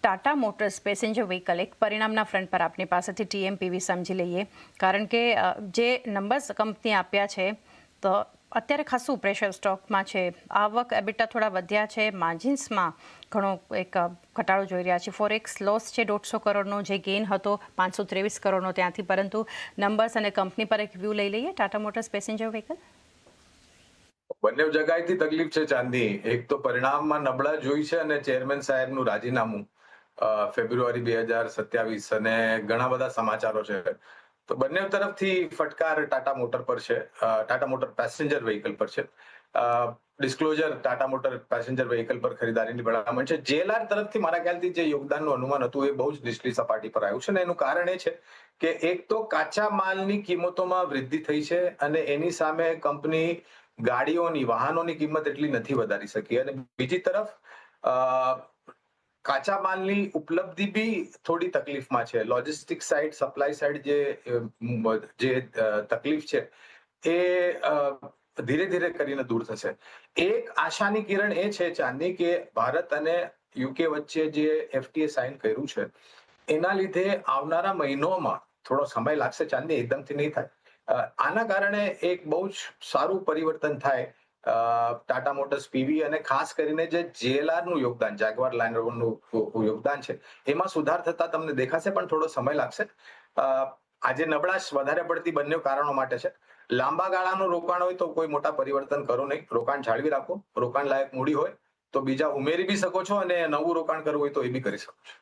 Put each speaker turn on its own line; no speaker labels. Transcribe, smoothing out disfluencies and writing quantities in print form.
Tata motors passenger vehicle એક પરિણામના front પર આપની પાસેથી TMPV સમજી લઈએ, કારણ કે જે નંબર્સ કંપની આપ્યા છે તો અત્યારે ખાસું પ્રેશર સ્ટોકમાં છે. આવક એબિટા થોડા વધ્યા છે, માર્જિન્સમાં ઘણો એક ઘટાડો જોઈ રહ્યા છે. ફોરેક્સ લોસ છે 150 કરોડનો, જે ગેઇન હતો 523 કરોડનો ત્યાંથી. પરંતુ નંબર્સ અને કંપની પર એક વ્યૂ લઈ લઈએ ટાટા મોટર્સ પેસેન્જર વ્હીકલ.
બંને જગાએથી તકલીફ છે ચાંદની. એક તો પરિણામમાં નબળા જોઈ છે અને ચેરમેન સાહેબનું રાજીનામું ફેબ્રુઆરી 2027 અને ઘણા બધા સમાચારો છે. તો બંને તરફથી ફટકાર ટાટા મોટર પર છે, ટાટા મોટર પેસેન્જર વ્હીકલ પર છે. Disclosure Tata motor passenger vehicle પર ખરીદારીની ભલામણ છે. JLR તરફથી મારા ખ્યાલથી જે યોગદાનનું અનુમાન હતું એ બહુ જ નીચલી સપાટી પર આવ્યું છે અને એનું કારણ એ છે કે એક તો કાચા માલની કિંમતોમાં વૃદ્ધિ થઈ છે અને એની સામે કંપની વાહનોની કિંમત એટલી નથી વધારી શકી. અને બીજી તરફ કાચા માલની ઉપલબ્ધિ બી થોડી તકલીફમાં છે. લોજિસ્ટિક સાઇડ, સપ્લાય સાઇડ જે તકલીફ છે એ ધીરે ધીરે કરીને દૂર થશે. એક આશાની કિરણ એ છે ચાંદની કે ભારત અને UK વચ્ચે જે FTA સાઇન કર્યું છે એના લીધે આવનારા મહિનોમાં થોડો સમય લાગશે ચાંદની, એકદમથી નહીં થાય. આના કારણે એક બહુ જ સારું પરિવર્તન થાય ટાટા મોટર્સ PV અને ખાસ કરીને જે JLR નું યોગદાન, જાગવાર લેન્ડ રોવરનું યોગદાન છે એમાં સુધાર થતા તમને દેખાશે, પણ થોડો સમય લાગશે. આજે નબળાશ વધારે પડતી બંને કારણો માટે છે. લાંબા ગાળાનું રોકાણ હોય તો કોઈ મોટા પરિવર્તન કરો નહીં, રોકાણ જાળવી રાખો. રોકાણ લાયક મૂડી હોય તો બીજા ઉમેરી બી શકો છો અને નવું રોકાણ કરવું હોય તો એ બી કરી શકો છો.